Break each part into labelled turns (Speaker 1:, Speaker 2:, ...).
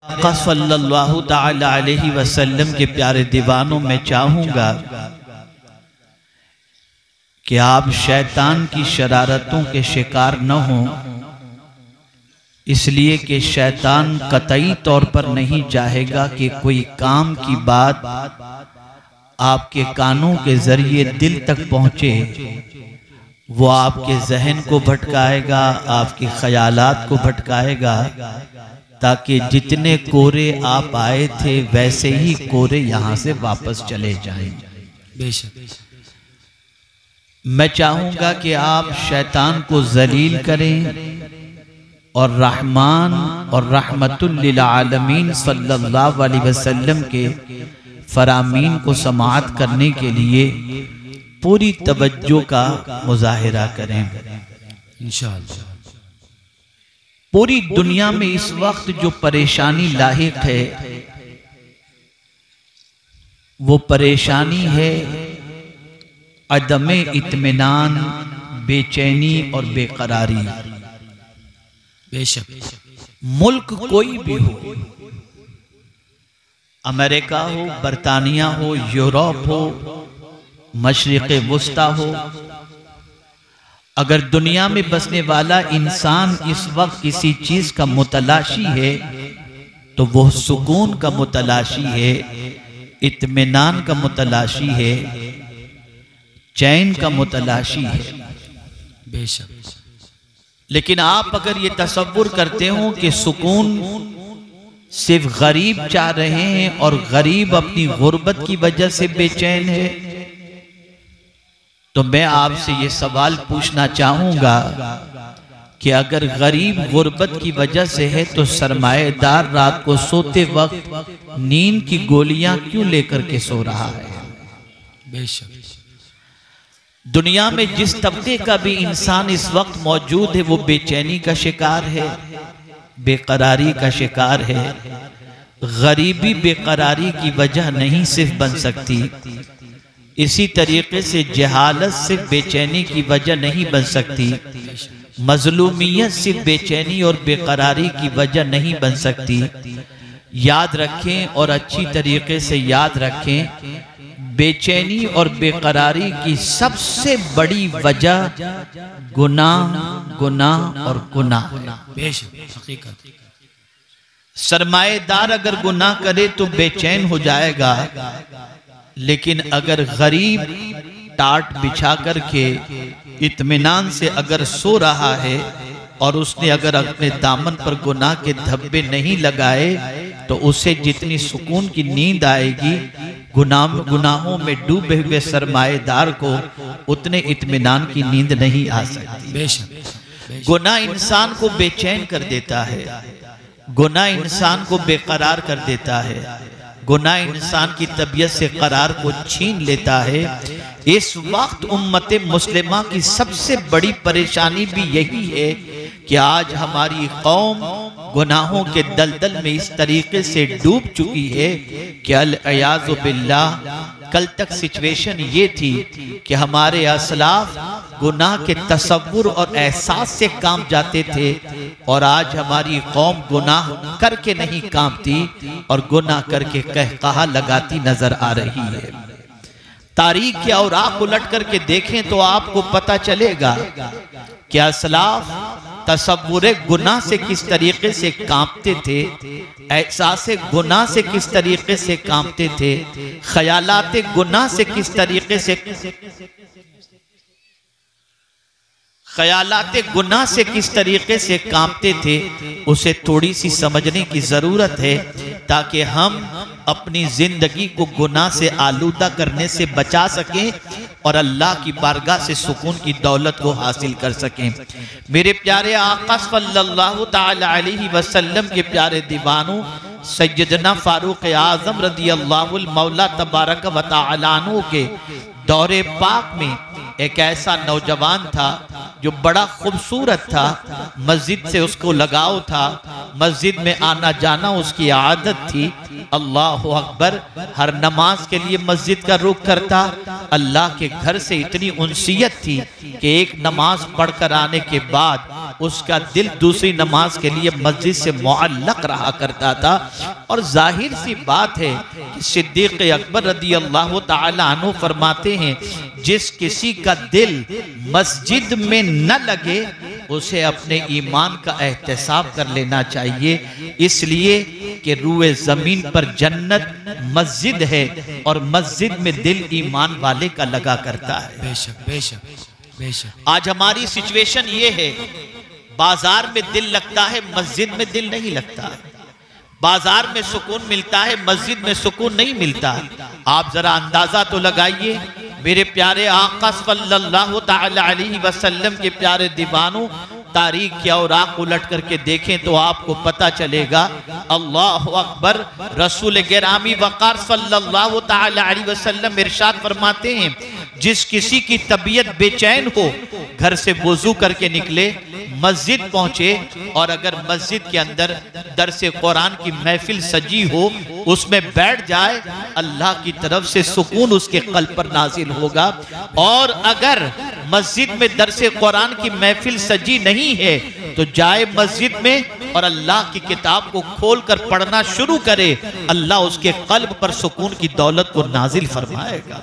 Speaker 1: आका सल्लल्लाहु ताला अलैहि वसल्लम के प्यारे दीवानों में चाहूँगा कि आप शैतान की शरारतों के शिकार न हों, इसलिए कि शैतान कतई तौर पर नहीं चाहेगा कि कोई काम की बात आपके कानों के जरिए दिल तक पहुँचे। वो आपके जहन को भटकाएगा, आपके ख्यालात को भटकाएगा, ताकि जितने कोरे आप आए थे वैसे ही कोरे यहाँ से वापस चले जाएं।
Speaker 2: बेशक
Speaker 1: मैं चाहूँगा कि आप शैतान को जलील करें और रहमान और रहमतुल लिल आलमीन सल्लल्लाहु अलैहि वसल्लम के फरामीन को समाअत करने के लिए पूरी तवज्जो का मुजाहिरा करें।
Speaker 2: इंशाअल्लाह।
Speaker 1: पूरी दुनिया में इस वक्त जो परेशानी लाहिक है वो परेशानी है अदमे इत्मीनान, बेचैनी और बेकरारी।
Speaker 2: बेशक
Speaker 1: मुल्क कोई भी हो, अमेरिका हो, बरतानिया हो, यूरोप हो, मशरिक़े वुस्ता हो, अगर दुनिया में बसने वाला इंसान इस वक्त किसी चीज का मुतलाशी है तो वो सुकून का मुतलाशी है, इत्मीनान का मुतलाशी है, चैन का मुतलाशी है।
Speaker 2: बेशक।
Speaker 1: लेकिन आप अगर ये तसव्वुर करते हो कि सुकून सिर्फ गरीब चाह रहे हैं और गरीब अपनी गुर्बत की वजह से बेचैन है, तो मैं आपसे ये सवाल पूछना चाहूंगा कि अगर गरीब गुर्बत की वजह से है तो सरमाएदार रात को सोते वक्त नींद की गोलियां क्यों लेकर के सो रहा है?
Speaker 2: बेशक।
Speaker 1: दुनिया में जिस तबके का भी इंसान इस वक्त मौजूद है वो बेचैनी का शिकार है, बेकरारी का शिकार है। गरीबी बेकरारी की वजह नहीं सिर्फ बन सकती, इसी तरीके से जहालत सिर्फ बेचैनी की वजह नहीं बन सकती, मजलूमियत सिर्फ बेचैनी और बेकरारी की वजह नहीं बन सकती। याद रखें और अच्छी तरीके से याद रखें, बेचैनी और बेकरारी की सबसे बड़ी वजह गुनाह, गुनाह और गुनाह।
Speaker 2: हकीकत।
Speaker 1: सरमाएदार अगर गुनाह करे तो बेचैन हो जाएगा, लेकिन अगर गरीब टाट बिछा करके इत्मीनान से अगर सो रहा है और उसने अगर अपने दामन पर गुनाह के धब्बे नहीं लगाए तो उसे जितनी सुकून की नींद आएगी, गुनाहों में डूबे हुए सरमाएदार को उतने इत्मीनान की नींद नहीं आ सकती।
Speaker 2: बेशक।
Speaker 1: गुनाह इंसान को बेचैन कर देता है, गुनाह इंसान को बेकरार कर देता है, गुनाह इंसान की तबीयत से करार को छीन लेता है। इस वक्त उम्मत मुस्लिमा की सबसे बड़ी परेशानी भी यही है कि आज हमारी कौम गुनाहों के दलदल में इस तरीके से डूब चुकी है कि अल-अयाज़ु बिल्लाह, कल तक सिचुएशन ये थी कि हमारे असलाफ गुनाह के तसव्वुर और एहसास से काम जाते थे, और आज हमारी कौम गुनाह करके नहीं कामती और गुनाह करके कहकहा लगाती नजर आ रही है। तारीख के औराक उलट करके देखें तो आपको पता चलेगा कि असलाफ तसव्वुर गुनाह से किस तरीके से कांपते थे, एहसास गुनाह से किस तरीके से कांपते थे, ख्यालात गुनाह से किस तरीके से ख्यालात गुनाह से किस तरीके से कांपते थे, उसे थोड़ी सी समझने की जरूरत है ताकि हम अपनी जिंदगी को गुनाह से आलूदा करने से बचा सकें और अल्लाह की बारगाह से सुकून की दौलत को हासिल कर सकें। मेरे प्यारे आका सल्लल्लाहु ताला अलैहि वसल्लम के प्यारे दीवानों, सैयदना फारूक आजम रदियल्लाहु मौला तबारक व तआला अन्हु के दौरे पाक में एक ऐसा नौजवान था जो बड़ा खूबसूरत था, मस्जिद से उसको लगाव था, मस्जिद में आना जाना उसकी आदत थी। अल्लाह अकबर, हर नमाज के लिए मस्जिद का रुख करता। अल्लाह के घर से इतनी उनसियत थी कि एक नमाज पढ़कर आने के बाद उसका दिल दूसरी नमाज के लिए मस्जिद से मुअल्लक रहा करता था। और जाहिर सी बात है कि सिद्दीक अकबर रदी अल्लाह ताला अन्हु फरमाते हैं, जिस किसी का दिल मस्जिद में न लगे उसे अपने ईमान का एहतसाब कर लेना चाहिए, इसलिए कि रूए जमीन पर जन्नत मस्जिद है और मस्जिद में दिल ईमान वाले का लगा करता है।
Speaker 2: बेशक बेशक बेशक।
Speaker 1: आज हमारी सिचुएशन ये है, बाजार में दिल लगता है, मस्जिद में दिल नहीं लगता है। बाजार में सुकून मिलता है, मस्जिद में सुकून नहीं मिलता। आप जरा अंदाजा तो लगाइए, मेरे प्यारे आका सल्लल्लाहु ताला अलैहि वसल्लम के प्यारे दीवानों, तारीख के औराक उलट करके देखें तो आपको पता चलेगा। अल्लाह अकबर। रसूल गिरामी वक़ार सल्लल्लाहु ताला अलैहि वसल्लम इरशाद फरमाते हैं, जिस किसी की तबीयत बेचैन हो घर से वुजू करके निकले, मस्जिद पहुंचे और अगर मस्जिद के अंदर दरसे कुरान की महफिल सजी हो उसमें बैठ जाए, अल्लाह की तरफ से सुकून उसके कल्ब पर नाजिल होगा। और अगर मस्जिद में दरसे कुरान की महफिल सजी नहीं है तो जाए मस्जिद में और अल्लाह की किताब को खोलकर पढ़ना शुरू करे, अल्लाह उसके कल्ब पर सुकून की दौलत को नाजिल फरमाएगा।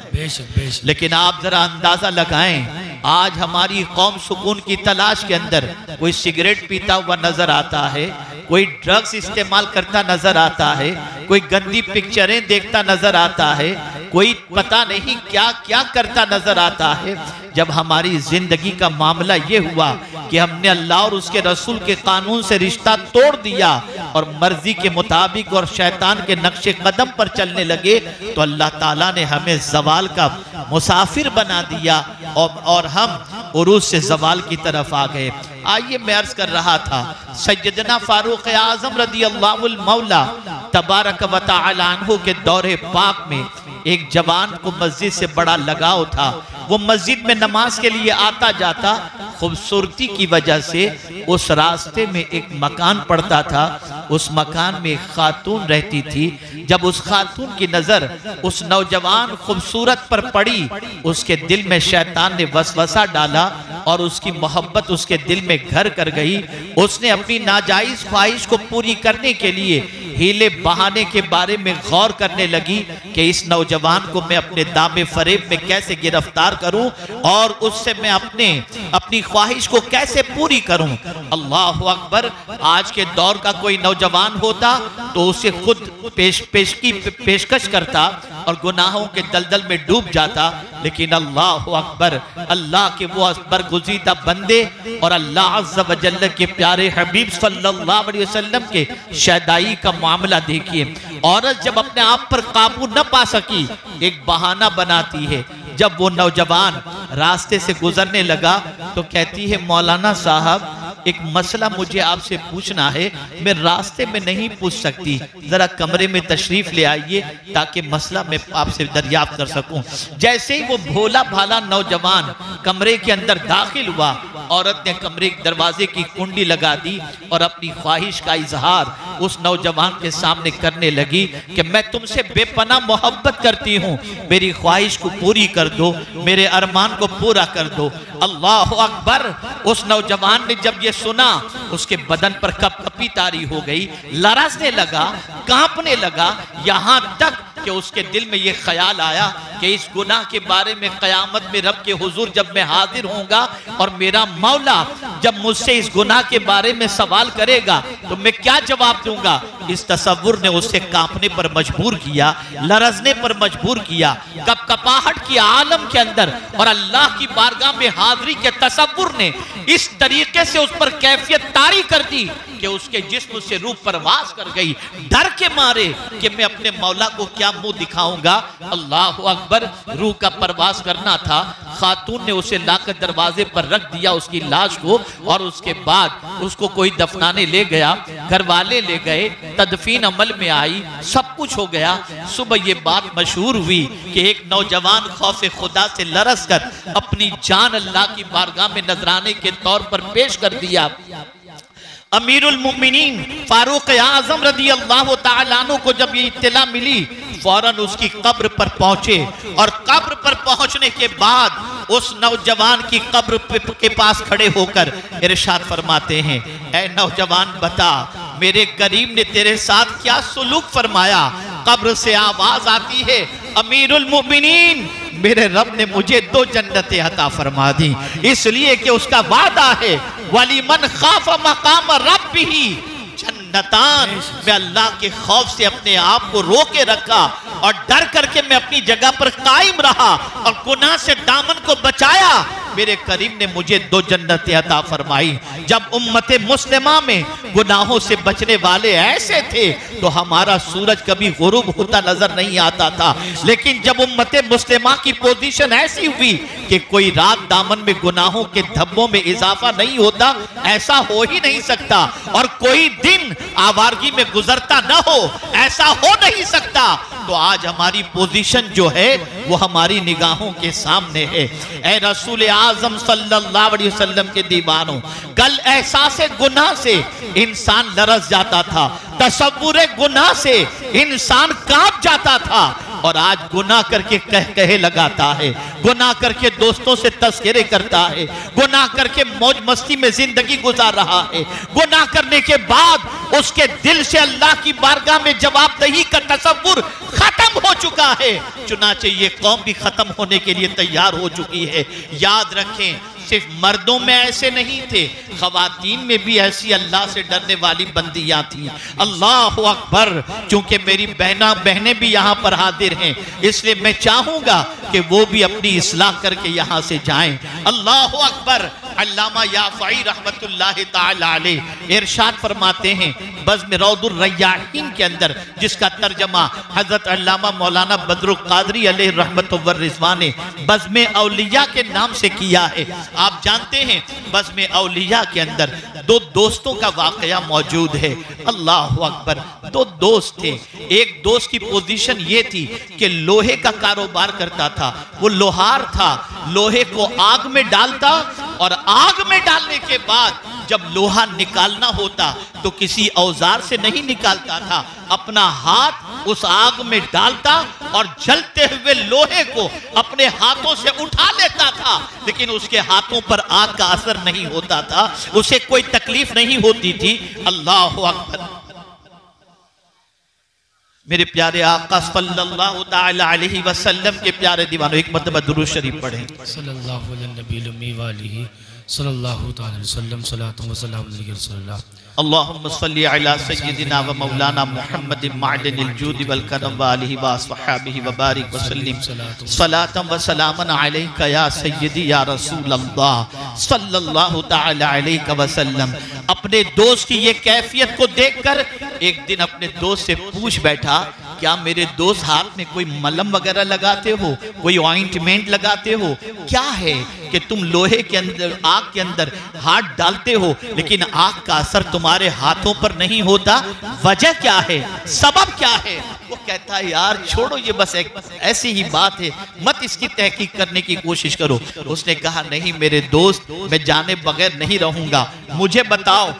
Speaker 1: लेकिन आप जरा अंदाजा लगाएं, आज हमारी कौम सुकून की तलाश के अंदर कोई सिगरेट पीता हुआ नजर आता है, कोई ड्रग्स इस्तेमाल करता नजर आता है, कोई गंदी पिक्चरें देखता नजर आता है, कोई पता नहीं क्या क्या करता नजर आता है। जब हमारी जिंदगी का मामला ये हुआ कि हमने अल्लाह और उसके रसूल के कानून से रिश्ता तोड़ दिया और मर्जी के मुताबिक और शैतान के नक्शे कदम पर चलने लगे, तो अल्लाह ताला ने हमें जवाल का मुसाफिर बना दिया और हम उरूज से जवाल की तरफ आ गए। आइए, मैं अर्ज कर रहा था, सैयदना फारूक आजम रदी अल्लाहुल मौला तबारक व तआला अन्हु के दौरे पाक में एक जवान को मस्जिद से बड़ा लगाव था। वो मस्जिद में नमाज के लिए आता जाता, खूबसूरती की वजह से उस रास्ते में एक मकान पड़ता था, उस मकान में एक खातून रहती थी। जब उस खातून की नजर उस नौजवान खूबसूरत पर पड़ी, उसके दिल में शैतान ने वसवसा डाला और उसकी मोहब्बत उसके दिल में घर कर गई। उसने अपनी नाजायज ख्वाहिश को पूरी करने के लिए हीले बहाने के बारे में गौर करने लगी कि इस नौजवान को मैं अपने दामे फरेब में कैसे गिरफ्तार करूं और उससे मैं अपनी ख्वाहिश को कैसे पूरी करूं। अल्लाह अकबर। आज के दौर का कोई नौजवान होता तो उसे खुद पेशकश करता और गुनाहों के दलदल में डूब जाता, लेकिन अल्लाह अकबर, अल्लाह के वो अकबर गुज़ीदा बंदे और अल्लाह अज़्ज़ व जल्ल के प्यारे हबीब सल्लल्लाहु अलैहि वसल्लम के शैदाई का मामला देखिए। औरत जब अपने आप पर काबू न पा सकी, एक बहाना बनाती है। जब वो नौजवान रास्ते से गुजरने लगा तो कहती है, मौलाना साहब एक मसला मुझे आपसे पूछना है, मैं रास्ते में नहीं पूछ सकती, जरा कमरे में तशरीफ ले आइए ताकि मसला मैं आपसे दरियाफ्त कर सकूं। जैसे ही वो भोला भाला नौजवान कमरे के अंदर दाखिल हुआ, औरत ने कमरे के दरवाजे की कुंडी लगा दी और अपनी ख्वाहिश का इजहार उस नौजवान के सामने करने लगी कि मैं तुमसे बेपनाह मोहब्बत करती हूँ, मेरी ख्वाहिश को पूरी कर दो, मेरे अरमान को पूरा कर दो। अल्लाह अकबर। उस नौजवान ने जब ये सुना, उसके बदन पर कपकपी तारी हो गई, लरजने लगा, कांपने लगा, यहां तक कि उसके दिल में ये ख्याल आया कि इस गुनाह के बारे में क़यामत में रब के हुजूर जब मैं हाजिर होऊंगा और मेरा मौला जब मुझसे इस गुनाह के बारे में सवाल करेगा तो मैं क्या जवाब दूंगा। इस तसव्वुर ने उसे कांपने पर मजबूर किया, लरजने पर मजबूर किया, कपकपाहट की आलम के अंदर और अल्लाह की बारगाह में हाजिरी के तसव्वुर ने इस तरीके से उस पर कैफियत तारी कर दी कि उसके जिस्म से रूह परवास कर गई, डर के मारे कि मैं अपने मौला को क्या मुंह दिखाऊंगा। अल्लाह अकबर। रूह का परवास करना था, खातून ने उसे लाकर दरवाजे पर रख दिया, उसकी लाश को, और उसके बाद उसको कोई दफनाने ले गया, घर वाले ले गए, तदफीन अमल में आई, सब कुछ हो गया। सुबह ये बात मशहूर हुई कि एक नौजवान खौफ खुदा से लरस कर अपनी जान अल्लाह की बारगाह में नजराने के तौर पर पेश कर दिया। अमीरुल मोमिनीन फारूक आजम रदी अल्लाह तआला अन्हु को जब ये इत्तला मिली, फौरन उसकी कब्र पर पहुंचे और कब्र पर पहुंचने के बाद उस नौजवान की कब्र के पास खड़े होकर इरशाद फरमाते हैं, ऐ नौजवान बता मेरे करीम ने तेरे साथ क्या सुलूक फरमाया। कब्र से आवाज आती है, अमीरुल मोमिनीन, मेरे रब ने मुझे 2 जन्नतें अता फरमा दी, इसलिए कि उसका वादा है, वलीमन खाफ मकाम रब्बिही जन्नतान, मैं अल्लाह के खौफ से अपने आप को रोके रखा और डर करके मैं अपनी जगह पर कायम रहा और गुनाह से दामन को बचाया, मेरे करीम ने मुझे 2 जन्नतें अता फरमाई। जब उम्मते मुस्लिमा में गुनाहों से बचने वाले ऐसे थे तो हमारा सूरज कभी गुरूब होता नजर नहीं आता था, लेकिन जब उम्मते मुस्लिमा की पोजीशन ऐसी हुई कि कोई रात दामन में गुनाहों के धब्बों में इजाफा नहीं होता, ऐसा हो ही नहीं सकता, और कोई दिन आवारगी में गुजरता न हो, ऐसा हो नहीं सकता, तो आज हमारी पोजीशन जो है वो हमारी निगाहों के सामने है। ऐ रसूल आजम सल्लल्लाहु अलैहि वसल्लम के दीवानों, कल एहसासे गुनाह से इंसान लरस जाता था, तसव्वुरे गुनाह से इंसान कांप जाता था, और आज गुनाह करके कहे लगाता है, गुनाह करके दोस्तों से तस्करे करता है, गुनाह करके मौज मस्ती में जिंदगी गुजार रहा है, गुनाह करने के बाद उसके दिल से अल्लाह की बारगाह में जवाबदही का तसव्वुर खत्म हो चुका है। चुनाचे ये कौम भी खत्म होने के लिए तैयार हो चुकी है। याद रखें, सिर्फ मर्दों में ऐसे नहीं थे, खवातीन में भी ऐसी अल्लाह से डरने वाली बंदियां थी। अल्लाह अकबर। चूंकि मेरी बहनें भी यहाँ पर हाजिर हैं, इसलिए मैं चाहूंगा कि वो भी अपनी इस्लाह करके यहाँ से जाएं। अल्लाह अकबर। अल्लामा याफ़ई रहमतुल्लाह ताला अलैह इरशाद फरमाते हैं बज़्म रौदुर रय्याहीन के अंदर, जिसका तर्जमा हजरत अल्लामा मौलाना बदरुल क़ादरी अलैहि रहमतु व रिज़वान ने बज़्म औलिया के नाम से किया है। आप जानते हैं बज़्म औलिया के अंदर 2 दोस्तों का वाकया मौजूद है। अल्लाह अकबर। 2 दोस्त थे। एक दोस्त की पोजीशन ये थी कि लोहे का कारोबार करता था, वो लोहार था, लोहे को आग में डालता और आग में डालने के बाद जब लोहा निकालना होता तो किसी औजार से नहीं निकालता था, अपना हाथ उस आग में डालता और जलते हुए लोहे को अपने हाथों से उठा लेता था, लेकिन उसके हाथों पर आग का असर नहीं होता था, उसे कोई तकलीफ नहीं होती थी। अल्लाह अकबर। मेरे प्यारे आका सल्लल्लाहु ताला अलैहि वसल्लम के प्यारे दीवानों, एक मरतबा दुरूद शरीफ पढ़ें।
Speaker 2: सल्लल्लाहु अलैहि नबील उम्मी वालिही सल्लल्लाहु ताला अलैहि वसल्लम सलातु व सलाम अलैहि सल्लल्लाहु
Speaker 1: अल्लाहुम्मा सल्ली अला सय्यिदिना व मौलाना मुहम्मदिन मअदनिल जूदि वल करम व आलिहि व अस्हाबिहि व बारिक व सल्लिम सलातन व सलामन अलैका या सय्यदी या रसूल अल्लाह सल्लल्लाहु ताला अलैहि वसल्लम। अपने दोस्त की ये कैफियत को देखकर एक दिन अपने दोस्त से पूछ बैठा, क्या मेरे दोस्त हाथ में कोई मलहम वगैरह लगाते हो, कोई ऑइंटमेंट लगाते हो? क्या है कि तुम लोहे के अंदर, आग के अंदर हाथ डालते हो लेकिन आग का असर तुम्हारे हाथों पर नहीं होता, वजह क्या है, सबब क्या है? वो कहता है यार छोड़ो, ये बस एक ऐसी ही बात है, मत इसकी तहकीक करने की कोशिश करो। उसने कहा नहीं मेरे दोस्त, मैं जाने बगैर नहीं रहूंगा, मुझे बताओ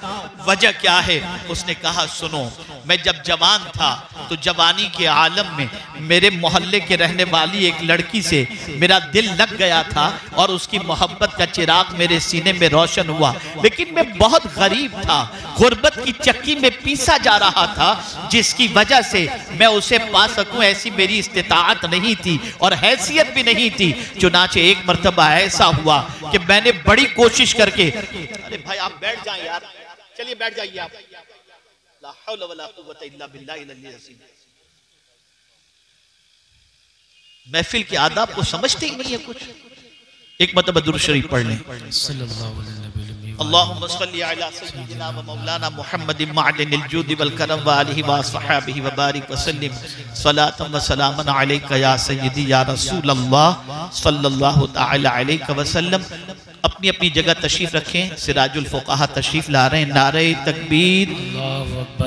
Speaker 1: वजह क्या है। उसने कहा सुनो, मैं जब जवान था तो जवानी के आलम में मेरे मोहल्ले के रहने वाली एक लड़की से मेरा दिल लग गया था और उसकी मोहब्बत का चिराग मेरे सीने में रोशन हुआ, लेकिन मैं बहुत गरीब था, गुर्बत की चक्की में पीसा जा रहा था, जिसकी वजह से मैं उसे पा सकूं ऐसी मेरी इस्तिताअत नहीं थी और हैसियत भी नहीं थी। चुनाचे एक मर्तबा ऐसा हुआ कि मैंने बड़ी कोशिश करके, अरे भाई आप बैठ जाएं यार, चलिए बैठ जाइए आप, ला हौला वला कुव्वता इल्ला बिल्लाहिल अलील अज़ीम। महफिल के आदाब को समझते ही नहीं है कुछ। एक मतलब दुरूद शरीफ पढ़ लें। अल्लाहुम्मा सल्ली अला सय्यिदिना व मौलाना मुहम्मदिन मअदनिल जूदि वल करम व आलिहि व अस्हाबिहि व बारिक व सल्लिम सलातन व सलामन अलैका या सय्यदी या रसूल अल्लाह सल्लल्लाहु ताला अलैहि वसल्लम। अपनी अपनी जगह तशरीफ रखें। सिराजुल फुक़हा तशरीफ ला रहे हैं। नारे तकबीर,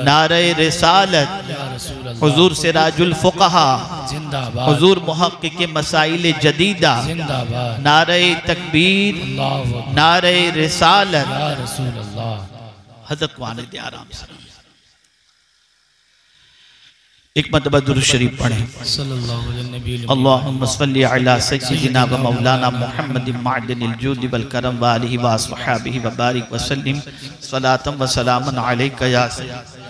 Speaker 1: नारे रिसालत, हुजूर सिराजुल फुक़हा जिंदाबाद, हुजूर मुहक्किक़ मसाइल जदीदा जिंदाबाद, नारे तकबीर, नारे रिसालत, या रसूल अल्लाह। हज़रत को आने दे आराम से। एक मरतबा दुरूद शरीफ पढ़ें।
Speaker 2: सल्लल्लाहु अलैहि नबी
Speaker 1: अल्लाहुम्मा सल्ली अला सय्यिदिना व मौलाना मुहम्मदिन मअदनिल जूदि वल करम व आलिहि व अस्हाबिहि व बारिक व सल्लिम सलातन व सलामन अलैका या सय्यदी।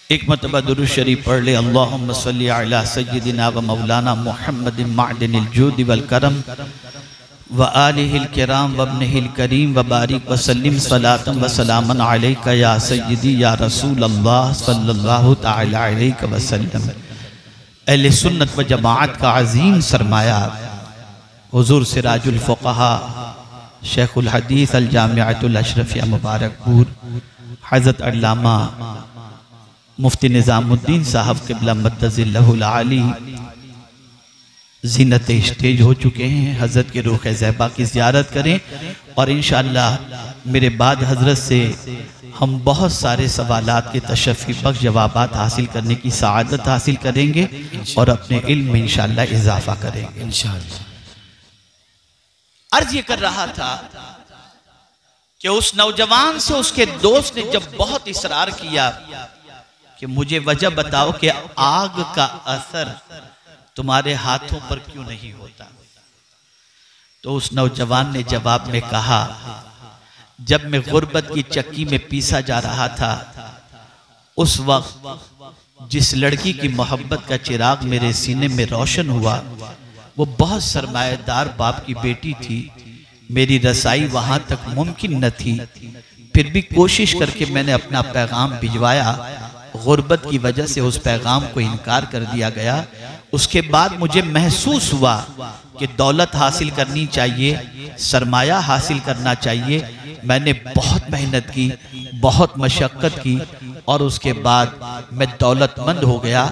Speaker 1: एक मरतबा दुरूद शरीफ पढ़ ले। अल्लाहुम्मा सल्ली अला सय्यिदिना व मौलाना मुहम्मदिन मअदनिल जूदि वल करम व आलिहिल किराम व इब्निहिल करीम व बारिक व सल्लिम सलातन व सलामन अलैका या सय्यदी या रसूल अल्लाह सल्लल्लाहु तआला अलैहि व सल्लम। अहले सुन्नत व जमाअत का अजीम सरमाया हुजूर सिराजुल फुक़हा शेखुल हदीस अल जामिअतुल अशरफिया मुबारकपुर हज़रत अल्लामा मुफ्ती निज़ामुद्दीन साहब क़िबला मद्दज़िल्लहुल आली ज़ीनत स्टेज हो चुके हैं। हज़रत के रूह ज़ैबा की ज़ियारत करें और इंशाअल्लाह मेरे बाद हज़रत से हम बहुत सारे सवालात के तशफ़ी बख्श जवाबात हासिल करने की सआदत हासिल करेंगे और अपने इल्म में इंशाअल्लाह इजाफ़ा करेंगे इंशाअल्लाह। अर्ज़ ये कर रहा था कि उस नौजवान से उसके दोस्त ने जब बहुत इसरार किया कि मुझे वजह बताओ कि आग का असर तुम्हारे हाथों पर क्यों नहीं होता, तो उस नौजवान ने जवाब में कहा, जब मैं गुर्बत की चक्की में पीसा जा रहा था उस वक्त जिस लड़की की मोहब्बत का चिराग मेरे सीने में रोशन हुआ वो बहुत सरमाएदार बाप की बेटी थी। मेरी रसाई वहां तक मुमकिन न थी, फिर भी कोशिश करके मैंने अपना पैगाम भिजवाया। गुर्बत की वजह से उस पैगाम को इनकार कर दिया गया। उसके बाद मुझे महसूस हुआ कि दौलत हासिल करनी चाहिए, सरमाया हासिल करना चाहिए। मैंने बहुत मेहनत की, बहुत मशक्क़त की और उसके बाद मैं दौलतमंद हो गया।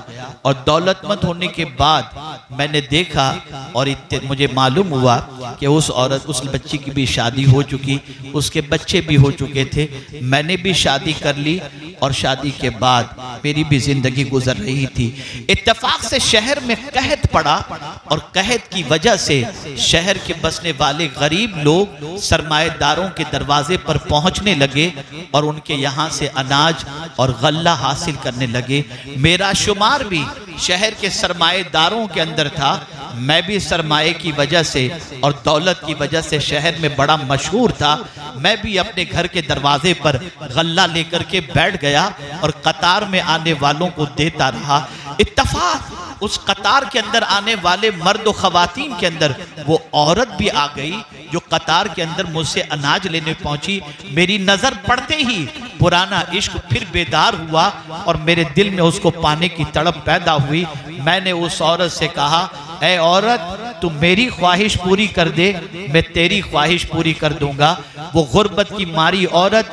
Speaker 1: और दौलतमंद होने के बाद मैंने देखा और मुझे मालूम हुआ कि उस औरत, उस बच्ची की भी शादी हो चुकी, उसके बच्चे भी हो चुके थे, मैंने भी शादी कर ली और शादी के बाद मेरी भी जिंदगी गुजर रही थी। इत्तेफाक से शहर में कहत पड़ा और कहत की वजह से शहर के बसने वाले गरीब लोग सरमाएदारों के दरवाजे पर पहुंचने लगे और उनके यहाँ से अनाज और गल्ला हासिल करने लगे। मेरा शुमार भी शहर के सरमाएदारों के अंदर था। मैं भी सरमाए की वजह से और दौलत की वजह से शहर में बड़ा मशहूर था। मैं भी अपने घर के दरवाजे पर गल्ला लेकर के बैठ गया और कतार में आने वालों को देता रहा। इत्तफाक उस कतार के अंदर आने वाले मर्द व खवातीन के अंदर वो औरत भी आ गई जो कतार के अंदर मुझसे अनाज लेने पहुंची। मेरी नजर पड़ते ही पुराना इश्क फिर बेदार हुआ और मेरे दिल में उसको पाने की तड़प पैदा हुई। मैंने उस औरत से कहा, ऐ औरत, तू मेरी ख्वाहिश पूरी कर दे, मैं तेरी ख्वाहिश पूरी कर दूंगा। वो गुर्बत की मारी औरत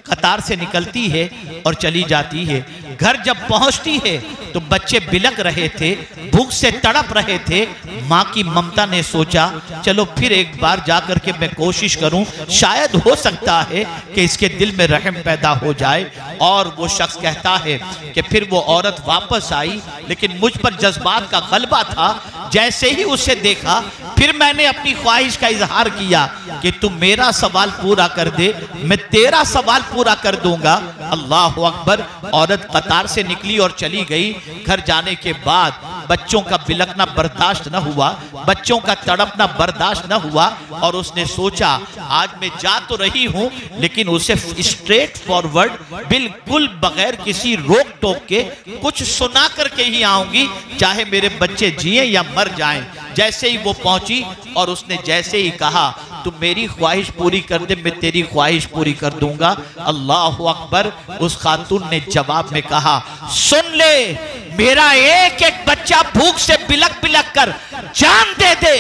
Speaker 1: कतार से निकलती है और चली जाती है। घर जब पहुंचती है तो बच्चे बिलक रहे थे, भूख से तड़प रहे थे। माँ की ममता ने सोचा, चलो फिर एक बार जाकर के मैं कोशिश करूं, शायद हो सकता है कि इसके दिल में रहम पैदा हो जाए। और वो शख्स कहता है कि फिर वो औरत वापस आई, लेकिन मुझ पर जज्बात का गलबा था। जैसे ही उसे देखा फिर मैंने अपनी ख्वाहिश का इजहार किया कि तू मेरा सवाल पूरा कर दे, मैं तेरा सवाल पूरा कर दूंगा। अल्लाह अकबर। औरत कतार से निकली और चली गई। घर जाने के बाद बच्चों का बिलकना बर्दाश्त न हुआ, बच्चों का तड़पना बर्दाश्त न हुआ और उसने सोचा, आज मैं जा तो रही हूं लेकिन उसे स्ट्रेट फॉरवर्ड, बिल्कुल बगैर किसी रोक टोक के कुछ सुना करके ही आऊंगी, चाहे मेरे बच्चे जिए या मर जाएं। जैसे ही वो पहुंची और उसने जैसे ही कहा तू मेरी ख्वाहिश पूरी कर दे, मैं तेरी ख्वाहिश पूरी कर दूंगा। अल्लाह अकबर। उस खातून ने जवाब में कहा, सुन ले, मेरा एक एक बच्चा भूख से बिलक बिलक कर जान दे दे,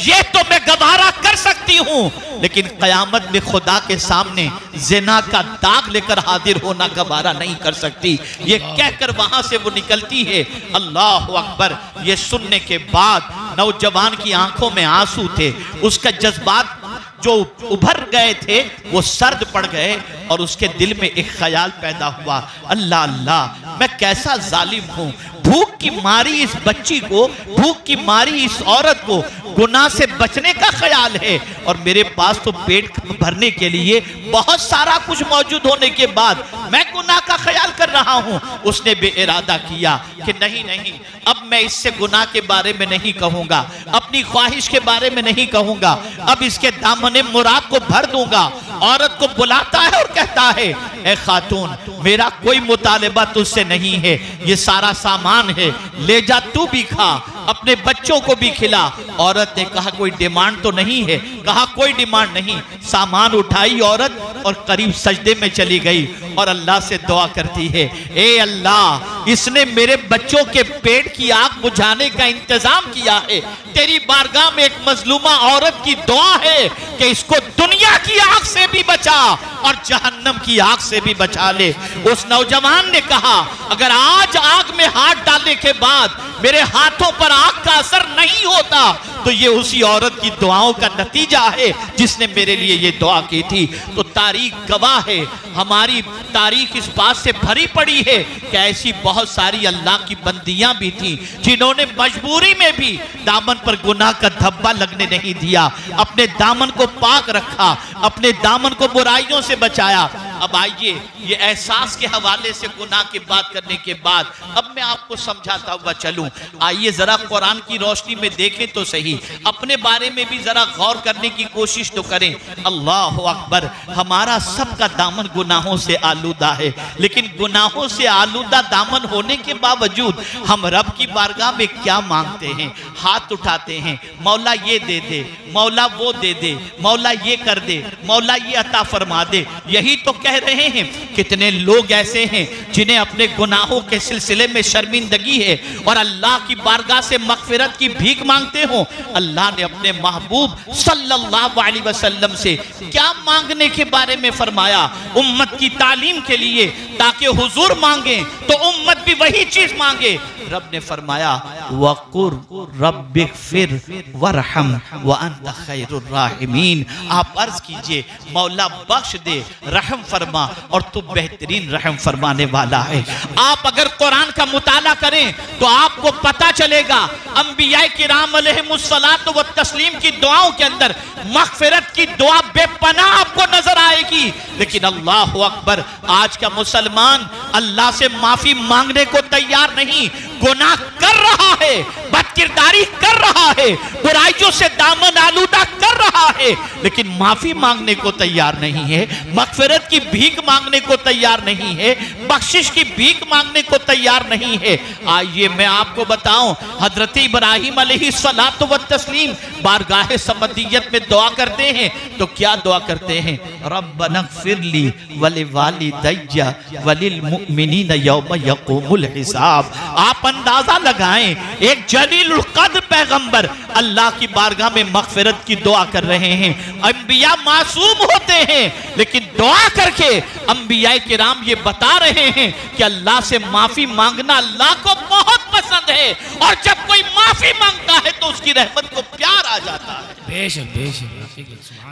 Speaker 1: ये तो मैं गवारा कर सकती हूं, लेकिन कयामत में खुदा के सामने जिना का दाग लेकर हाजिर होना गवारा नहीं कर सकती। ये कहकर वहां से वो निकलती है। अल्लाह अकबर। ये सुनने के बाद नौजवान की आंखों में आंसू थे, उसका जज्बात जो उभर गए थे वो सर्द पड़ गए और उसके दिल में एक ख्याल पैदा हुआ, अल्लाह अल्लाह, मैं कैसा जालिम हूं, भूख की मारी इस बच्ची को, भूख की मारी इस औरत को गुनाह से बचने का ख्याल है और मेरे पास तो पेट भरने के लिए बहुत सारा कुछ मौजूद होने के बाद मैं गुनाह का ख्याल कर रहा हूं। उसने बेइरादा किया कि नहीं नहीं, अब मैं इससे गुनाह के बारे में नहीं कहूंगा, अपनी ख्वाहिश के बारे में नहीं कहूंगा, अब इसके दामने मुराद को भर दूंगा। औरत को बुलाता है और कहता है, ए खातून, मेरा कोई मुतालिबा तुझसे नहीं है, ये सारा सामान है, ले जा, तू भी खा, अपने बच्चों को भी खिला। औरत ने कहा कोई डिमांड तो नहीं है? कहा कोई डिमांड नहीं। सामान उठाई औरत और करीब सजदे में चली गई और अल्लाह से दुआ करती है, ए अल्लाह, इसने मेरे बच्चों के पेट की आग बुझाने का इंतजाम किया है, तेरी बारगाह में एक मजलूमा औरत की दुआ है कि इसको दुनिया की आग से भी बचा और जहन्नम की आग से भी बचा ले। उस नौजवान ने कहा, अगर आज आग में हाथ डालने के बाद मेरे हाथों पर आग का असर नहीं होता तो ये उसी औरत की दुआओं का नतीजा है जिसने मेरे लिए ये दुआ की थी। तो तारीख गवाह है, हमारी तारीख इस बात से भरी पड़ी है कि ऐसी बहुत सारी अल्लाह की बंदियां भी थी जिन्होंने मजबूरी में भी दामन पर गुनाह का धब्बा लगने नहीं दिया, अपने दामन को पाक रखा, अपने दामन को बुराइयों से बचाया। अब आइए, ये एहसास के हवाले से गुनाह की बात करने के बाद अब मैं आपको समझाता हुआ चलूं। आइए जरा कुरान की रोशनी में देखें तो सही, अपने बारे में भी जरा गौर करने की कोशिश तो करें। अल्लाह अकबर। हमारा सबका दामन गुनाहों से आलूदा है, लेकिन गुनाहों से आलूदा दामन होने के बावजूद हम रब की बारगाह में क्या मांगते हैं? हाथ उठाते हैं, मौला ये दे दे, मौला वो दे दे, मौला ये कर दे, मौला ये अता फरमा दे। यही तो कह रहे हैं। कितने लोग ऐसे हैं जिन्हें अपने गुनाहों के सिलसिले में शर्मिंदगी है और अल्लाह की बारगाह से मगफिरत की भीख मांगते हो। अल्लाह ने अपने महबूब सल्लल्लाहु अलैहि वसल्लम से क्या मांगने के बारे में फरमाया? उम्मत की तालीम के लिए, ताकि हुजूर मांगे तो उम्मत भी वही चीज मांगे। रब ने फरमाया, वक़ुर रब्बिग़फिर वरहम व अंत खैरुर राहिमीन। आप अर्ज कीजिए, मौला बख्श दे, रहम फरमा, और तू बेहतरीन रहम फरमाने वाला है। आप अगर कुरान का मुताला करें तो आपको पता चलेगा अंबियाए किराम अलैहिमुस्सलातु व तस्लीम की दुआओं के अंदर मगफिरत की दुआ बेपनाह आपको नजर आएगी। लेकिन अल्लाह अकबर, आज का मुसलमान अल्लाह से माफी मांगने को तैयार नहीं, गुनाह कर रहा है, बदकिरदारी कर रहा है, बुराइयों से दामन आलूदा कर रहा है, लेकिन माफी मांगने को तैयार नहीं है, मगफिरत की भीख मांगने को तैयार नहीं है, बख्शिश की भीख मांगने को तैयार नहीं है। आइए मैं आपको बताऊं, हजरत इब्राहिम अलैहिस्सलातु व तस्लीम बारगाह समदियत में दुआ करते हैं तो क्या दुआ करते हैं? रब्बनग़फिरली वलिवालिदैया वलिल मुमिनीन यौम यक़ूमुल हिसाब। आप अंदाजा लगाएं, एक जलीलुल कद्र पैगंबर अल्लाह की बारगाह में मगफिरत की दुआ कर रहे हैं। अंबिया मासूम होते हैं, लेकिन दुआ करके अंबिया किराम ये बता रहे हैं कि अल्लाह से माफी मांगना अल्लाह को बहुत पसंद है, और जब कोई माफी मांगता है तो उसकी रहमत को प्यार आ जाता है।
Speaker 2: बेशक बेशक।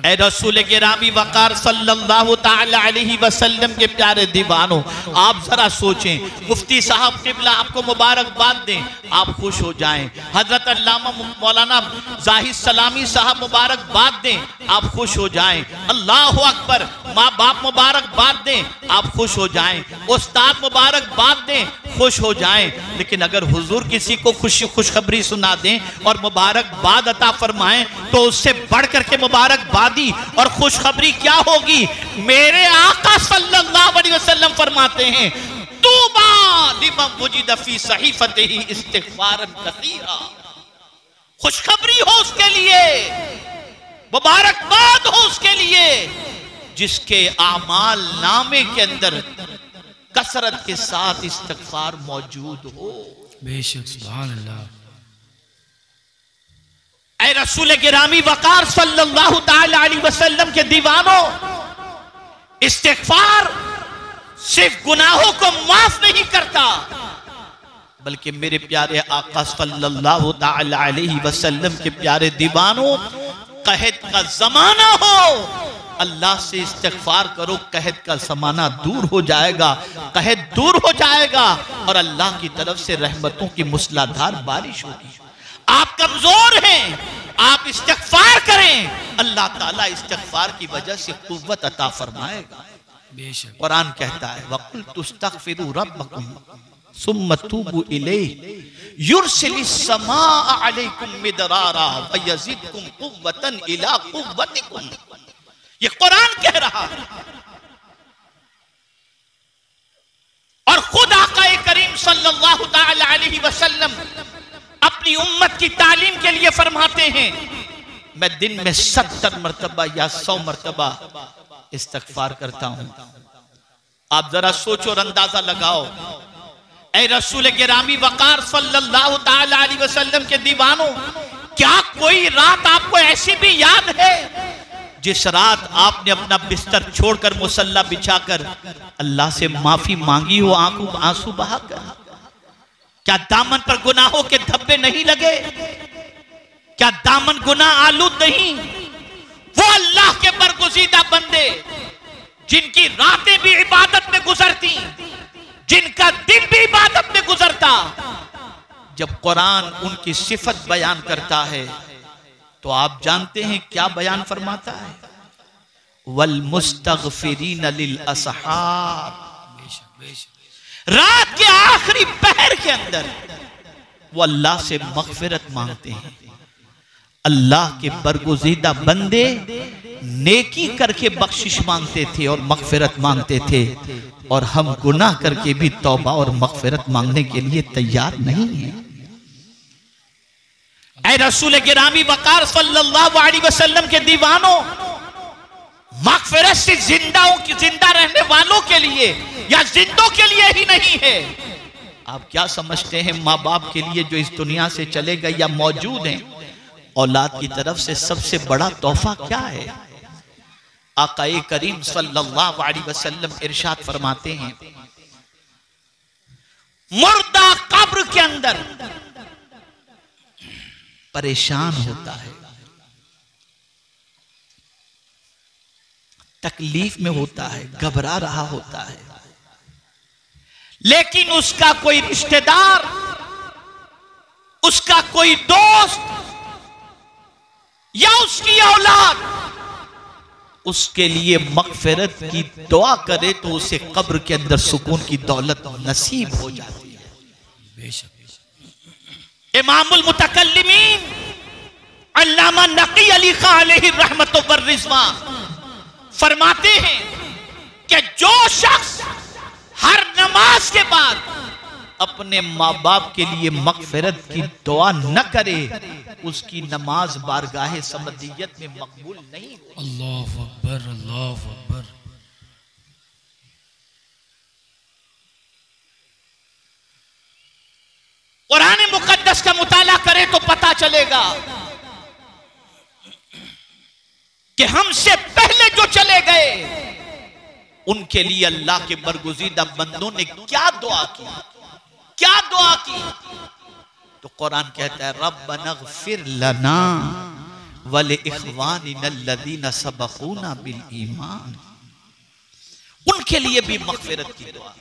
Speaker 1: ऐ रसूल गिरामी वक़ार सल्लल्लाहु तआला अलैहि वसल्लम के प्यारे दीवानों, आप जरा सोचें, मुफ्ती साहब क़िबला आपको मुबारकबाद दें, आप खुश हो जाएं। हजरत अल्लामा मौलाना जाहिद सलामी साहब मुबारकबाद दें, आप खुश हो जाएं। अल्लाह अकबर। माँ बाप मुबारकबाद दें, आप खुश हो जाएं। उस्ताद मुबारकबाद दें, खुश हो जाएं। लेकिन अगर हुजूर किसी को खुशखबरी सुना दें और मुबारकबाद अता फरमाएं तो उससे बढ़ करके मुबारकबादी और खुशखबरी क्या होगी? मेरे आका सल्लल्लाहु अलैहि वसल्लम फरमाते हैं, तूबा लिमन वुजिद फी सहीफतिही इस्तिग़फारन कसीरा। खुशखबरी हो उसके लिए, मुबारकबाद हो उसके लिए जिसके आमाल नामे के अंदर कसरत के साथ इस्तिग़फ़ार मौजूद हो।
Speaker 2: बेशक सुभान अल्लाह।
Speaker 1: ऐ रसूल गिरामी वक़ार सल्लल्लाहु ताला अलैहि वसल्लम के दीवानों, इस्तिग़फ़ार सिर्फ गुनाहों को माफ नहीं करता, बल्कि मेरे प्यारे आका सल्लल्लाहु ताला अलैहि वसल्लम के प्यारे दीवानों, कहत का जमाना हो, अल्लाह से इस्तिग़फ़ार करो, कहत का ज़माना दूर हो जाएगा, कहत दूर हो जाएगा और अल्लाह की तरफ से रहमतों की मूसलाधार बारिश होगी। आप कमजोर हैं, आप इस्तिग़फ़ार करें, अल्लाह ताला इस्तिग़फ़ार की वजह से कुव्वत अता फरमाएगा।
Speaker 2: बेशक
Speaker 1: कुरान कहता है वक़ुल तुस्तग़फ़िरू रब्बकुम सुम्मा तूबू इलैहि युरसिलिस समाअ अलैकुम मिदरारा व यज़िदकुम कुव्वतन इला कुव्वतिकुम। ये कुरान कह रहा है और खुद आका करीम सल्लल्लाहु ताला अलैहि वसल्लम अपनी उम्मत की तालीम के लिए फरमाते हैं, मैं दिन में 70 मरतबा या 100 मरतबा इस्तिग़फ़ार करता हूं। आप जरा सोचो और अंदाजा लगाओ, ऐ रसूल गिरामी वक़ार सल्लल्लाहु ताला अलैहि वसल्लम के दीवानों, क्या कोई रात आपको ऐसी भी याद है जिस रात आपने अपना बिस्तर छोड़कर मुसल्ला बिछाकर अल्लाह से माफी मांगी हो आंसू बहाकर? क्या दामन पर गुनाहों के धब्बे नहीं लगे? क्या दामन गुनाह आलूद नहीं? वो अल्लाह के बरगुज़ीदा बंदे जिनकी रातें भी इबादत में गुजरती, जिनका दिन भी इबादत में गुजरता, जब कुरान उनकी सिफत बयान करता है तो आप जानते हैं क्या बयान फरमाता है? वल मुस्तग़फ़िरीन लिल असहार। रात के आखिरी पहर के अंदर वो अल्लाह से मग़फ़िरत मांगते हैं। अल्लाह के बरगुज़ीदा बंदे नेकी करके बख्शिश मांगते थे और मग़फ़िरत मांगते थे, और हम गुनाह करके भी तौबा और मग़फ़िरत मांगने के लिए तैयार नहीं हैं। ऐ रसूल गिरामी वक़ार सल्लल्लाहु अलैहि वसल्लम के दीवानों, मग़फ़िरत से जिंदा रहने वालों के लिए या जिंदों के लिए ही नहीं है। आप क्या समझते हैं माँ बाप के लिए जो इस दुनिया से चले गए या मौजूद हैं, औलाद की तरफ से सबसे बड़ा तोहफा क्या है? आक़ाए करीम सल्लल्लाहु अलैहि वसल्लम इरशाद फरमाते हैं, मुर्दा कब्र के अंदर परेशान होता है, तकलीफ में होता है, घबरा रहा होता है, लेकिन उसका कोई रिश्तेदार, उसका कोई दोस्त या उसकी औलाद उसके लिए मग़फ़िरत की दुआ करे तो उसे कब्र के अंदर सुकून की दौलत नसीब हो जाती है।
Speaker 2: बेशक
Speaker 1: इमामुल मुतकल्लिमीन अल्लामा नक़ी अली खां अलैहि रहमतु व रिज़वान फरमाते हैं कि जो शख्स हर नमाज के बाद अपने माँ बाप के लिए मग़फ़िरत की दुआ न करे, उसकी नमाज बारगाहे समदियत में मकबूल नहीं होती।
Speaker 2: अल्लाहु अकबर, अल्लाहु अकबर।
Speaker 1: कुरान मुक़द्दस का मुताला करें तो पता चलेगा कि हमसे पहले जो चले गए उनके लिए अल्लाह के बरगुज़ीदा बंदों ने क्या दुआ की, क्या दुआ की? तो कुरान कहता है रब्बनग़फ़िर लना व लिइख़वानिना अल्लज़ीना सबक़ूना बिल ईमान। उनके लिए भी मग़फ़िरत की दुआ।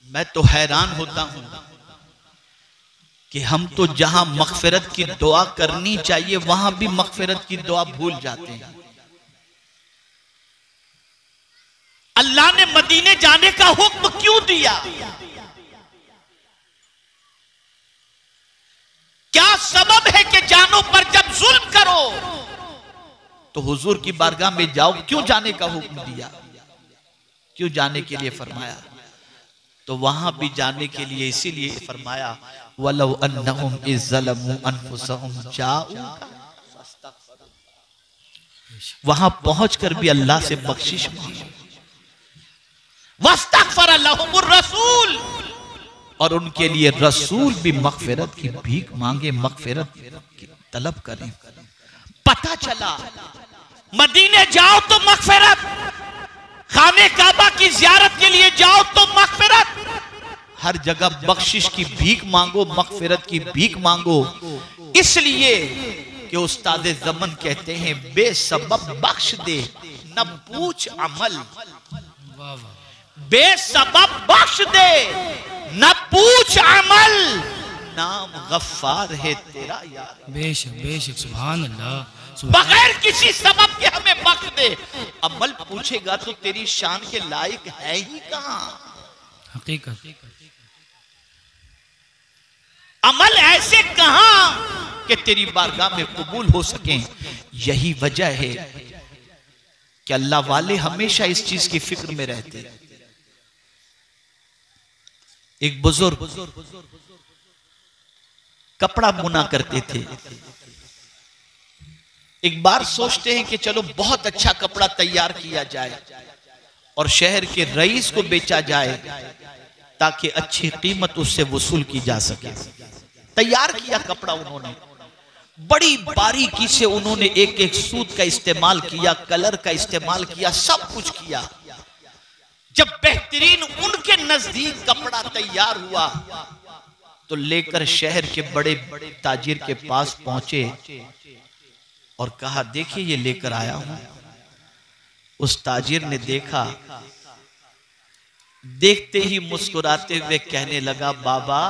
Speaker 1: मैं तो हैरान होता हूं कि हम तो जहां मग़फ़िरत की दुआ करनी चाहिए वहां भी मग़फ़िरत की दुआ भूल जाते हैं। अल्लाह ने मदीने जाने का हुक्म क्यों दिया? क्या सबब है कि जानों पर जब जुल्म करो तो हुजूर की बारगाह में जाओ? क्यों जाने का हुक्म दिया? क्यों जाने के लिए फरमाया? तो वहां भी जाने के लिए इसीलिए फरमाया वलौ अन्नहुम इज़ ज़लमू अनफुसहुम जाऊका, वहां पहुंचकर भी अल्लाह से बख्शिश मांगो। वस्तगफर लहुमुर रसूल, और उनके लिए रसूल भी मगफिरत की भीख मांगे, मगफिरत की तलब करें। पता चला मदीने जाओ तो मगफिरत, खाने काबा की जियारत के लिए जाओ तो मगफिरत, हर जगह बख्शिश की भीख मांगो, मगफिरत की भीख मांगो। इसलिए कि उस्ताद ज़मन कहते हैं बेसबब बख्श दे न पूछ अमल, बेसबब बख्श दे न पूछ अमल, नाम गफ्फार है तेरा यार।
Speaker 2: बेशक बेशक, सुभान अल्लाह।
Speaker 1: बगैर किसी सबब के हमें बख्श दे, अमल पूछेगा तो तेरी शान के लायक है ही कहां।
Speaker 2: हकीकत,
Speaker 1: अमल ऐसे कहां कि तेरी बारगाह में कबूल हो सके। यही वजह है कि अल्लाह वाले हमेशा इस चीज की फिक्र में रहते। एक बुजुर्ग कपड़ा बुना करते थे। एक बार सोचते हैं कि चलो बहुत अच्छा कपड़ा तैयार किया जाए और शहर के रईस को बेचा जाए ताकि अच्छी कीमत उससे वसूल की जा सके। तैयार किया कपड़ा उन्होंने, बड़ी बारीकी से उन्होंने एक एक सूत का इस्तेमाल किया, कलर का इस्तेमाल किया, सब कुछ किया। जब बेहतरीन उनके नजदीक कपड़ा तैयार हुआ तो लेकर शहर के बड़े ताजिर के पास पहुंचे और कहा देखिए ये लेकर आया हूं। उस ताजिर ने देखा, देखते ही मुस्कुराते हुए कहने लगा बाबा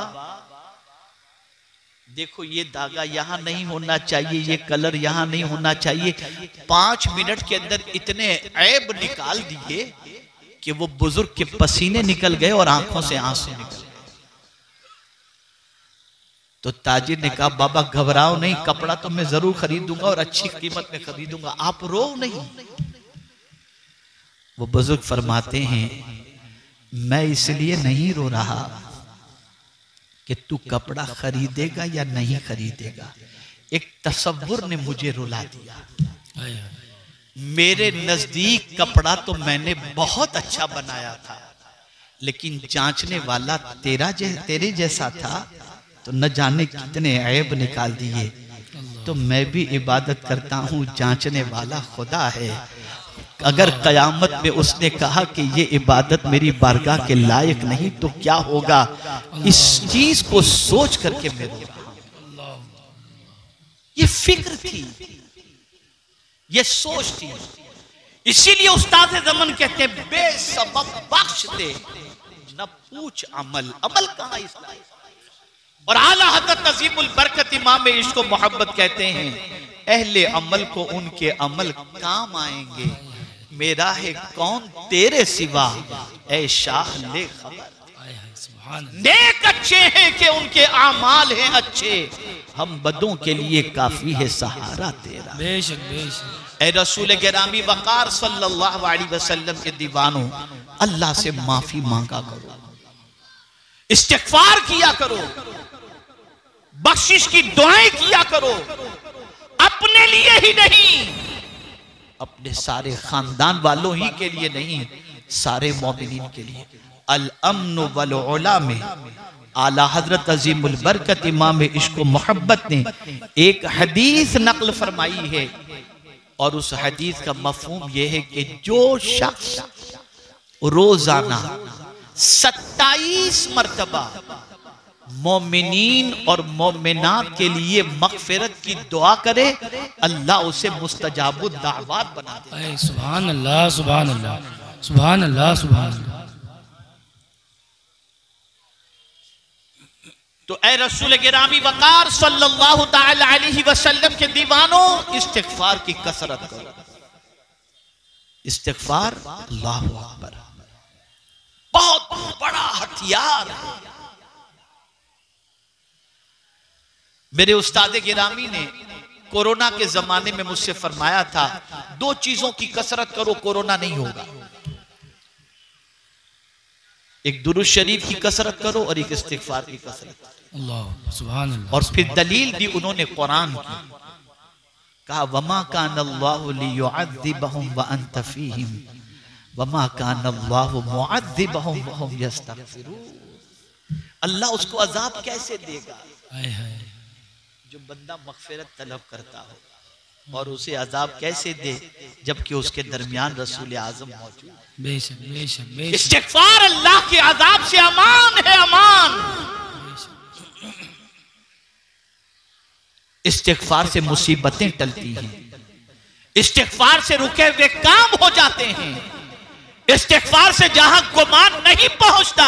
Speaker 1: देखो ये धागा यहां नहीं होना चाहिए, ये कलर यहां नहीं होना चाहिए। 5 मिनट के अंदर इतने ऐब निकाल दिए कि वो बुजुर्ग के पसीने निकल गए और आंखों से आंसू निकल गए। तो ताजिर ने कहा बाबा घबराओ नहीं, कपड़ा तो मैं जरूर खरीदूंगा और अच्छी कीमत में खरीदूंगा, आप रो नहीं। वो बुजुर्ग फरमाते हैं मैं इसलिए नहीं रो रहा कि तू कपड़ा खरीदेगा या नहीं खरीदेगा, एक तसव्वुर ने मुझे रुला दिया। मेरे नजदीक कपड़ा तो मैंने बहुत अच्छा बनाया था, लेकिन जांचने वाला तेरे जैसा था तो न जाने कितने ऐब निकाल दिए। तो मैं भी इबादत करता हूँ, जांचने वाला खुदा है। अगर कयामत में उसने कहा कि ये इबादत मेरी बारगाह के लायक नहीं तो क्या होगा, इस चीज को सोच करके मैं रो रहा हूं। ये फिक्र थी, ये सोच थी। इसीलिए उस्ताद ज़मन कहते हैं बेसबब बख्श दे न पूछ अमल, अमल कहां इस्लाम। और आला हज़रत नज़ीमुल बरकत इमाम इश्क व मोहब्बत कहते हैं अहले अमल को उनके अमल काम आएंगे, मेरा है कौन तेरे सिवा ऐ शाह ले खबर। नेक अच्छे हैं कि उनके आमाल हैं अच्छे, हम बदों के लिए काफी है सहारा तेरा।
Speaker 2: बेशक बेशक।
Speaker 1: ऐ रसूल गिरामी वक़ार सल्लल्लाहु अलैहि वसल्लम के दीवानों, अल्लाह से माफी मांगा करो, इस्तिग़फ़ार किया करो, बख्शिश की दुआएं किया करो, अपने लिए ही नहीं, अपने सारे खानदान वालों ही के लिए नहीं, सारे मोमिनीन के लिए। अल अम्न वल उला में आला हजरत अजीमुल बरकत इमाम इश्क व मोहब्बत ने एक हदीस नकल फरमाई है और उस हदीस का मफहूम यह है कि जो शख्स रोजाना 27 मर्तबा मोमिनीन और मोमिनात के लिए मगफिरत की दुआ करे, अल्लाह उसे मुस्तजाबुद दावत बना दे।
Speaker 2: सुभान अल्लाह सुभान अल्लाह सुभान अल्लाह सुभान अल्लाह।
Speaker 1: तो ए रसूल गिरामी वक़ार सल्लल्लाहु तआला अलैहि वसल्लम के दीवानों, इस्तिग़फ़ार की कसरत करो। इस्तिग़फ़ार अल्लाहु अकबर बहुत बड़ा हथियार। मेरे उस्ताद गिरामी ने कोरोना के जमाने में मुझसे फरमाया था 2 चीजों की कसरत करो, कोरोना नहीं होगा। एक दुरूद शरीफ की कसरत करो और एक इस्तिगफार की कसरत करो।
Speaker 2: अल्लाह सुभान अल्लाह।
Speaker 1: और फिर दलील दी उन्होंने कुरान की, कहा वमा कानल्लाहु लियुअज़्ज़िबहुम व अंत फीहिम वमा कानल्लाहु मुअज़्ज़िबहुम व हुम यस्तगफिरून। अल्लाह उसको अजाब कैसे देगा जो बंदा मग़फ़िरत तलब करता हो, और उसे अजाब कैसे दे जबकि उसके दरमियान रसूल आज़म मौजूद।
Speaker 2: बेशक बेशक बेशक।
Speaker 1: इस्तिग़फ़ार अल्लाह के अजाब से अमान है, अमान। इस्तिग़फ़ार से मुसीबतें टलती हैं, इस्तिग़फ़ार से रुके हुए काम हो जाते हैं, इस्तिग़फ़ार से जहां गुमान नहीं पहुंचता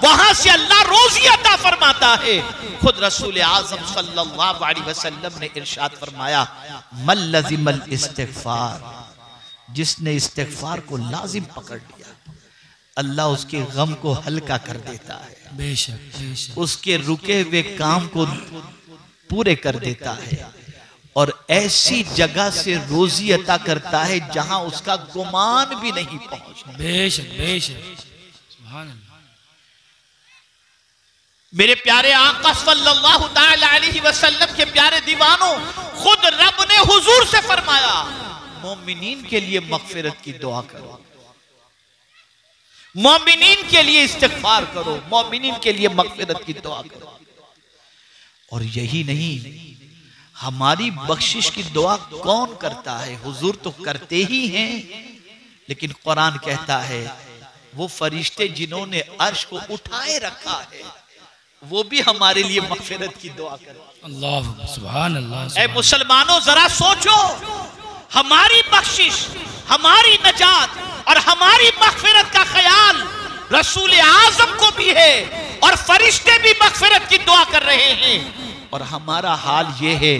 Speaker 1: वहां से अल्लाह रोज़ी अता फरमाता है। खुद रसूल आज़म सल्लल्लाहु अलैहि वसल्लम ने इरशाद फरमाया, मल लज़िमल इस्तिग़फ़ार, जिसने इस्तिग़फ़ार को लाजिम पकड़ लिया अल्लाह उसके गम को हल्का कर देता है।
Speaker 2: बेशक बेशक।
Speaker 1: उसके रुके हुए काम को पूरे कर देता है और ऐसी जगह से रोजी अता करता है जहां उसका गुमान भी नहीं पहुंचता।
Speaker 2: बेशक बेशक सुभान अल्लाह।
Speaker 1: मेरे प्यारे आका सल्लल्लाहु ताला अलैहि वसल्लम के प्यारे दीवानों, खुद रब ने हुजूर से फरमाया, मोमिनीन के लिए मग़फ़िरत की दुआ करो, मोमिनीन के लिए इस्तिग़फ़ार करो, मोमिनीन के लिए मग़फ़िरत की दुआ करो। और यही नहीं, हमारी बख्शिश की दुआ कौन करता है? हुजूर तो करते ही हैं, लेकिन कुरान कहता है वो फरिश्ते जिन्होंने अर्श को उठाए रखा है वो भी हमारे लिए मग़फ़िरत की दुआ करते।
Speaker 2: अल्लाह सुभान अल्लाह।
Speaker 1: ऐ मुसलमानों जरा सोचो, हमारी बख्शिश, हमारी नजात और हमारी मग़फ़िरत का ख्याल रसूल आज़म को भी है और फरिश्ते भी मग़फ़िरत की दुआ कर रहे हैं। और हमारा हाल ये है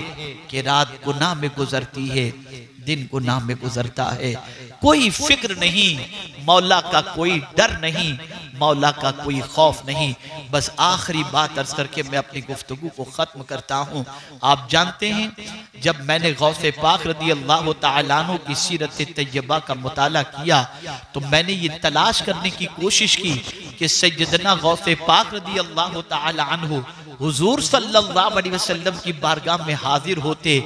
Speaker 1: कि रात गुनाह में गुजरती है, दिन गुनाह में गुजरता है, कोई फिक्र नहीं, मौला का कोई डर नहीं, मौला का कोई खौफ नहीं। बस आखिरी बात अर्ज करके मैं अपनी गुफ्तगू को ख़त्म करता हूँ। आप जानते हैं जब मैंने गौसे पाक रदी अल्लाह तआला अन्हु की सीरत तैयबा का मुताला किया तो मैंने ये तलाश करने की कोशिश की कि सैयदना गौसे पाक रदी अल्लाह तआला अन्हु हुजूर सल्लल्लाहु अलैहि वसल्लम की बारगाह में हाजिर होते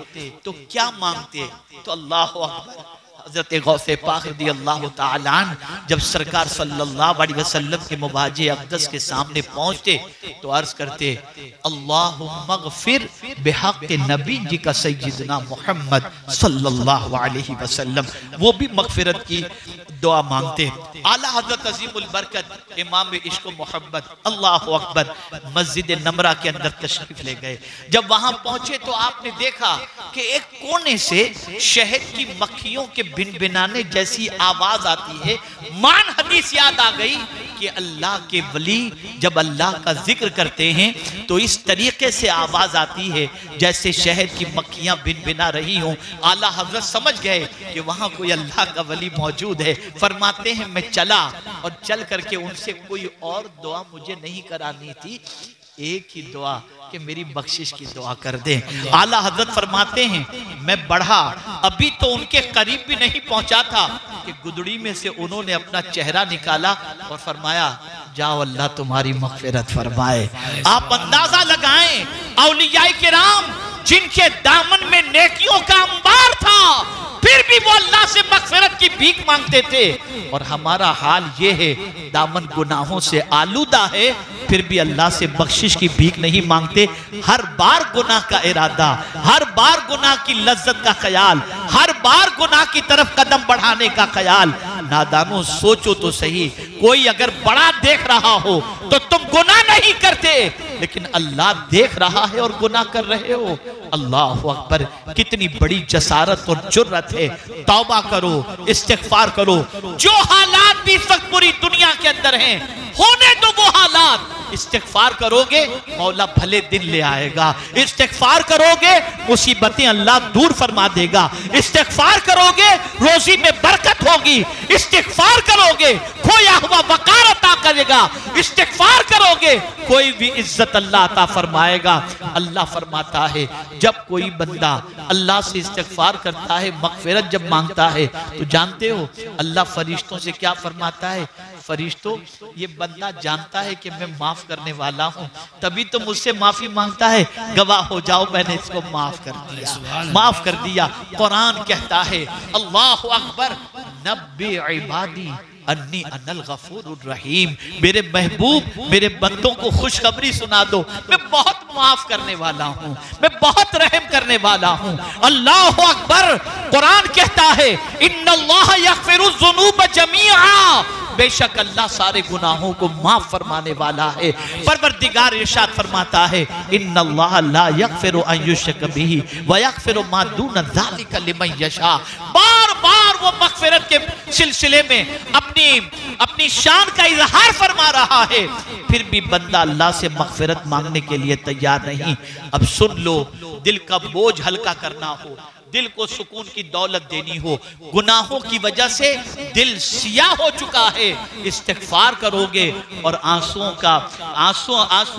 Speaker 1: तो क्या मांगते? तो अल्लाह अकबर, हज़रत गौसे पाक रज़ी अल्लाह तआला अन्हु जब सरकार सल्लल्लाहु अलैहि वसल्लम के मुबाजे अक़दस के सामने पहुंचते तो अर्ज करते, अल्लाहुम्मा ग़फ़िर बिहक़्क़ि नबी जी का सय्यदना मोहम्मद सल्लल्लाहु अलैहि वसल्लम। वो भी मग़फ़िरत की दुआ मांगते। आला हज़रत अज़ीमुल बरकत इमाम इश्क़ व मोहब्बत अल्लाहु अकबर मस्जिद नमरा के अंदर तशरीफ ले गए। जब वहां पहुंचे तो आपने देखा कि एक कोने से शहद की मक्खियों के भिनभिनाने जैसी आवाज आती है। मान हदीस याद आ गई कि अल्लाह के वली जब अल्लाह का जिक्र करते हैं तो इस तरीके से आवाज आती है जैसे शहद की मक्खियां भिनभिना रही हों। आला हजरत समझ गए कि वहां कोई अल्लाह का वली मौजूद है। फरमाते हैं मैं चला और चल करके उनसे कोई और दुआ मुझे नहीं करानी थी, एक ही दुआ कि मेरी बख्शिश की दुआ कर दे। आला हजरत फरमाते हैं मैं बढ़ा, अभी तो उनके करीब भी नहीं पहुंचा था कि गुदड़ी में से उन्होंने अपना चेहरा निकाला और फरमाया जाओ अल्लाह तुम्हारी मग़फ़िरत फरमाए। आप अंदाजा लगाएं औलियाए किराम जिनके दामन में नेकियों का अंबार था फिर भी वो अल्लाह से मग़फ़िरत की भीख मांगते थे, और हमारा हाल ये है दामन गुनाहों से आलूदा है फिर भी अल्लाह से बख्शिश की भीख नहीं मांगते। हर बार गुनाह का इरादा, हर बार गुनाह की लज्जत का ख्याल, हर बार गुनाह की तरफ कदम बढ़ाने का ख्याल। नादानों सोचो तो सही, कोई अगर बड़ा देख रहा हो तो तुम गुनाह नहीं करते, लेकिन अल्लाह देख रहा है और गुनाह कर रहे हो। अल्लाह अकबर, कितनी बड़ी जसारत और जुर्रत है। तौबा करो, इस्तिग़फ़ार करो। जो हालात भी इस वक्त पूरी दुनिया के अंदर हैं होने दो वो हालात। इस्तिग़फ़ार करोगे मौला भले दिन ले आएगा, इस्तिग़फ़ार करोगे मुसीबतें अल्लाह दूर फरमा देगा, इस्तिग़फ़ार करोगे रोजी में बरकत होगी, इस्तिग़फ़ार करोगे खोया हुआ वक़ार अता करेगा, इस्तिग़फ़ार करोगे कोई भी इज्जत अल्लाह अता फरमाएगा। अल्लाह फरमाता है जब कोई बंदा अल्लाह से इस्तिग़फ़ार करता है, मग़फ़िरत जब मांगता है तो जानते हो अल्लाह फरिश्तों से क्या फरमाता है? फरिश्तों, ये बंदा जानता है कि मैं माफ करने वाला हूं, तभी तो मुझसे माफी मांगता है। गवाह हो जाओ, मैंने इसको माफ कर दिया, माफ कर दिया। कुरान कहता है अल्लाह अकबर, नब्बी इबादी अन्नी अनल गफूरुर रहीम, मेरे महबूब मेरे बंदों को खुशखबरी सुना दो, मैं बहुत माफ करने वाला हूँ, मैं बहुत रहम करने वाला हूँ। अल्लाह अकबर। कुरान कहता है इन्नल्लाह यगफिरुज़ ज़ुनूब जमीआ, बेशक अल्लाह सारे गुनाहों को माफ फरमाने वाला है। परवरदिगार इरशाद फरमाता है इन्नल्लाह ला यगफिरु अन युश्रक बिही व यगफिरु मा दून ज़ालिका लिमन यशा। बार बार वो मगफिरत के सिलसिले में अपनी शान का इजहार फरमा रहा है, फिर भी बंदा अल्लाह से मगफिरत मांगने के लिए तैयार नहीं। अब सुन लो, दिल का बोझ हल्का करना हो, दिल को सुकून की दौलत देनी हो, गुनाहों की वजह से दिल सियाह हो चुका है, इस्तिग़फ़ार करोगे और आंसू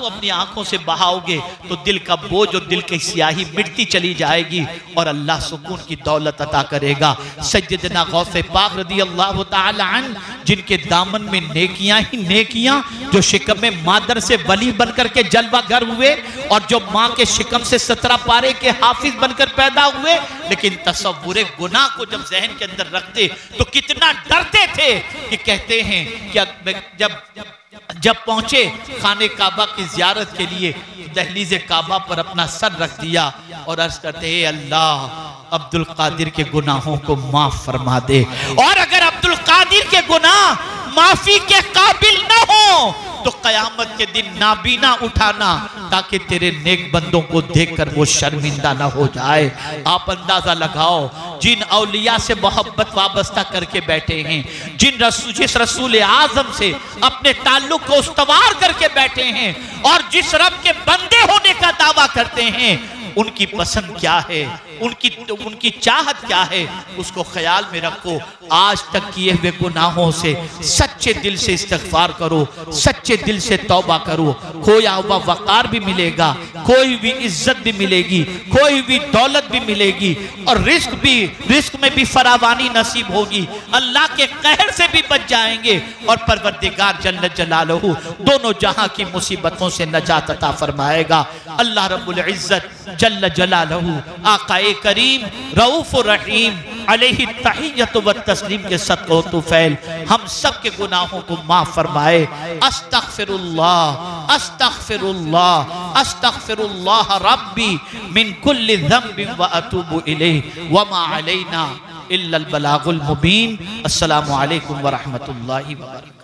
Speaker 1: अपनी आंखों से बहाओगे तो दिल का बोझ और दिल की स्याही मिटती चली जाएगी और अल्लाह सुकून की दौलत अता करेगा। सय्यदना गौसे पाक रज़ी अल्लाह तआला अन्हु, जिनके दामन में नेकियां ही नेकियां, जो शिकम में मादर से वली बनकर के जलवागर हुए और जो माँ के शिकम से 17 पारे के हाफिज बनकर पैदा हुए, लेकिन तसव्वुरे गुनाह को जब जहन के अंदर रखते तो कितना डरते थे कि कहते हैं कि जब पहुंचे खाने काबा की जियारत के लिए, दहलीज़े काबा पर अपना सर रख दिया और अर्ज करते हैं अल्लाह अब्दुल कादिर के गुनाहों को माफ फरमा दे, और अगर अब्दुल कादिर के गुनाह माफी के काबिल न हो तो कयामत के दिन नाबीना उठाना, ताकि तेरे नेक बंदों को देखकर वो शर्मिंदा ना हो जाए। आप अंदाजा लगाओ, जिन औलिया से मोहब्बत वाबस्ता करके बैठे हैं, जिस रसूल आजम से अपने ताल्लुक को उस्तवार करके बैठे हैं और जिस रब के बंदे होने का दावा करते हैं, उनकी पसंद क्या है, उनकी चाहत क्या है, उसको ख्याल में रखो। आज तक किए हुए गुनाहों से सच्चे दिल से इस्तिग़फ़ार करो, सच्चे दिल से तौबा करो, खोया हुआ वक़ार भी मिलेगा, कोई भी इज्जत भी मिलेगी, कोई भी दौलत भी मिलेगी और रिस्क में भी फरावानी नसीब होगी, अल्लाह के कहर से भी बच जाएंगे और परवरदिगार जल्ल जलालहू दोनों जहां की मुसीबतों से नजात अता फरमाएगा। अल्लाह रब्बुल इज्जत जल्ल जलालहू आकाए करीम रऊफ रहीम अलैहि तहियत व तस्लीम के सदक़े तुफ़ैल हम सब के गुनाहों को माफ फरमाए। अस्तग़फिरुल्लाह अस्तग़फिरुल्लाह अस्तग़फिरुल्लाह रब्बी मिन कुल्लि ज़ंबिन व अतूबु इलैहि व मा अलैना इल्लल बलागुल मुबीन। अस्सलामु अलैकुम व रहमतुल्लाहि व बरकातुहू।